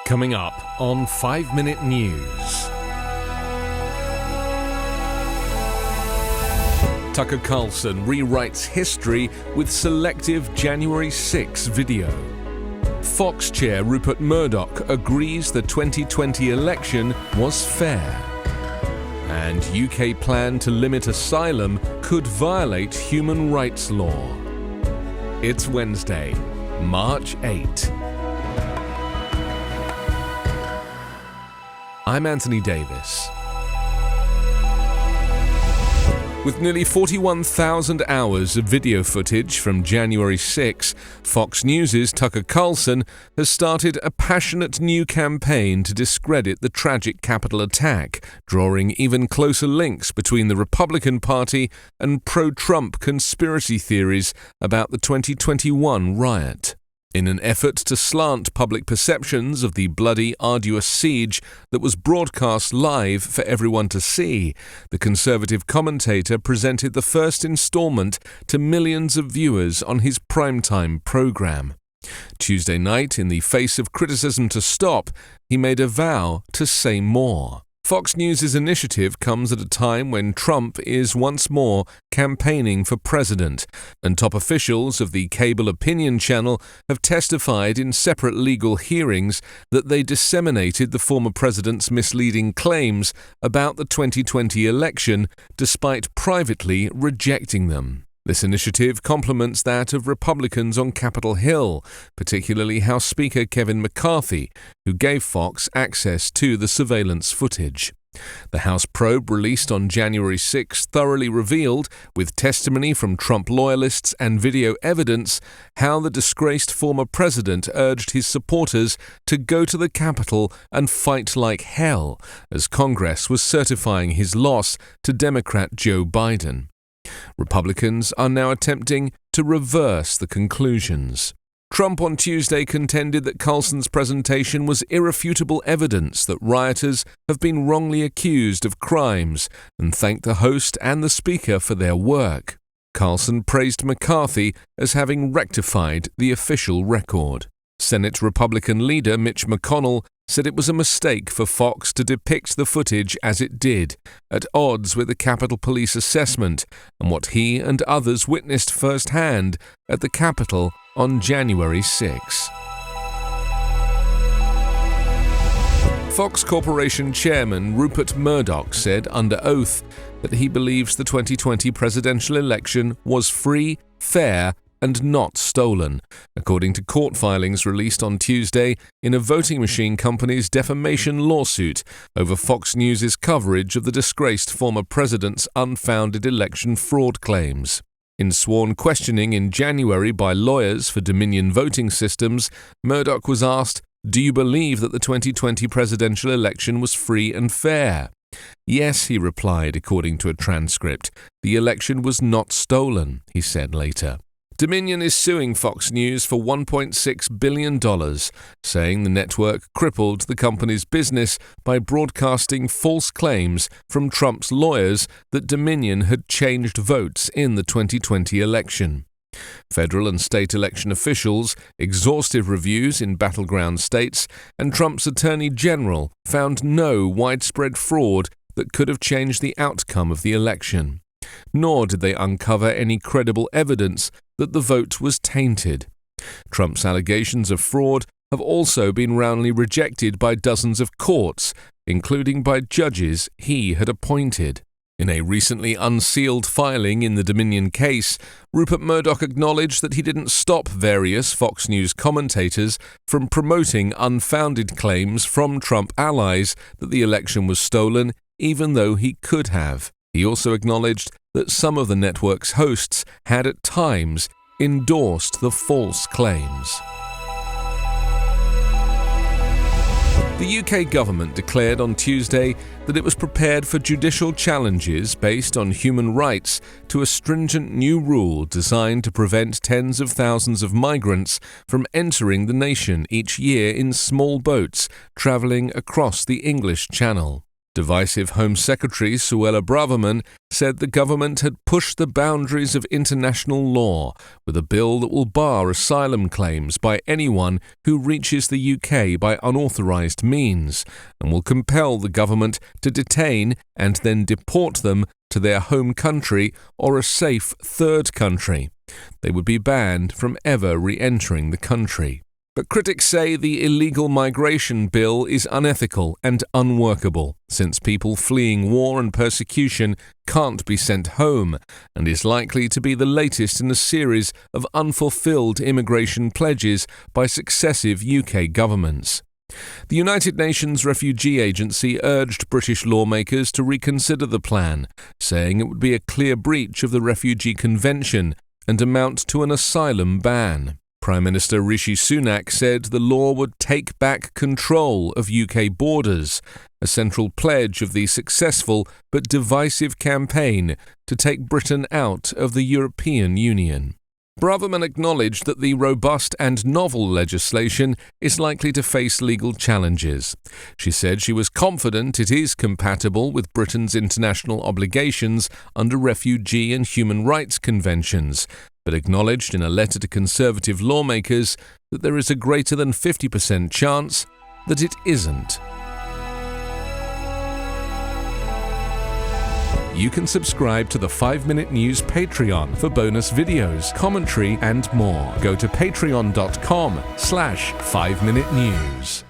Coming up on 5 Minute News. Tucker Carlson rewrites history with selective January 6 video. Fox Chair Rupert Murdoch agrees the 2020 election was fair. And UK plan to limit asylum could violate human rights law. It's Wednesday, March 8. I'm Anthony Davis. With nearly 41,000 hours of video footage from January 6, Fox News' Tucker Carlson has started a passionate new campaign to discredit the tragic Capitol attack, drawing even closer links between the Republican Party and pro-Trump conspiracy theories about the 2021 riot. In an effort to slant public perceptions of the bloody, arduous siege that was broadcast live for everyone to see, the Conservative commentator presented the first installment to millions of viewers on his primetime program. Tuesday night, in the face of criticism to stop, he made a vow to say more. Fox News' initiative comes at a time when Trump is once more campaigning for president, and top officials of the cable opinion channel have testified in separate legal hearings that they disseminated the former president's misleading claims about the 2020 election, despite privately rejecting them. This initiative complements that of Republicans on Capitol Hill, particularly House Speaker Kevin McCarthy, who gave Fox access to the surveillance footage. The House probe released on January 6 thoroughly revealed, with testimony from Trump loyalists and video evidence, how the disgraced former president urged his supporters to go to the Capitol and fight like hell, as Congress was certifying his loss to Democrat Joe Biden. Republicans are now attempting to reverse the conclusions. Trump on Tuesday contended that Carlson's presentation was irrefutable evidence that rioters have been wrongly accused of crimes and thanked the host and the speaker for their work. Carlson praised McCarthy as having rectified the official record. Senate Republican leader Mitch McConnell said it was a mistake for Fox to depict the footage as it did, at odds with the Capitol Police assessment and what he and others witnessed firsthand at the Capitol on January 6. Fox Corporation Chairman Rupert Murdoch said under oath that he believes the 2020 presidential election was free, fair, and not stolen, according to court filings released on Tuesday in a voting machine company's defamation lawsuit over Fox News' coverage of the disgraced former president's unfounded election fraud claims. In sworn questioning in January by lawyers for Dominion voting systems, Murdoch was asked, "Do you believe that the 2020 presidential election was free and fair?" "Yes," he replied, according to a transcript. "The election was not stolen," he said later. Dominion is suing Fox News for $1.6 billion, saying the network crippled the company's business by broadcasting false claims from Trump's lawyers that Dominion had changed votes in the 2020 election. Federal and state election officials, exhaustive reviews in battleground states, and Trump's attorney general found no widespread fraud that could have changed the outcome of the election. Nor did they uncover any credible evidence that the vote was tainted. Trump's allegations of fraud have also been roundly rejected by dozens of courts, including by judges he had appointed. In a recently unsealed filing in the Dominion case, Rupert Murdoch acknowledged that he didn't stop various Fox News commentators from promoting unfounded claims from Trump allies that the election was stolen, even though he could have. He also acknowledged that some of the network's hosts had at times endorsed the false claims. The UK government declared on Tuesday that it was prepared for judicial challenges based on human rights to a stringent new rule designed to prevent tens of thousands of migrants from entering the nation each year in small boats travelling across the English Channel. Divisive Home Secretary Suella Braverman said the government had pushed the boundaries of international law with a bill that will bar asylum claims by anyone who reaches the UK by unauthorised means and will compel the government to detain and then deport them to their home country or a safe third country. They would be banned from ever re-entering the country. But critics say the illegal migration bill is unethical and unworkable, since people fleeing war and persecution can't be sent home, and is likely to be the latest in a series of unfulfilled immigration pledges by successive UK governments. The United Nations Refugee Agency urged British lawmakers to reconsider the plan, saying it would be a clear breach of the Refugee Convention and amount to an asylum ban. Prime Minister Rishi Sunak said the law would take back control of UK borders, a central pledge of the successful but divisive campaign to take Britain out of the European Union. Braverman acknowledged that the robust and novel legislation is likely to face legal challenges. She said she was confident it is compatible with Britain's international obligations under refugee and human rights conventions, but acknowledged in a letter to Conservative lawmakers that there is a greater than 50% chance that it isn't. You can subscribe to the 5-Minute News Patreon for bonus videos, commentary, and more. Go to patreon.com/5-Minute News.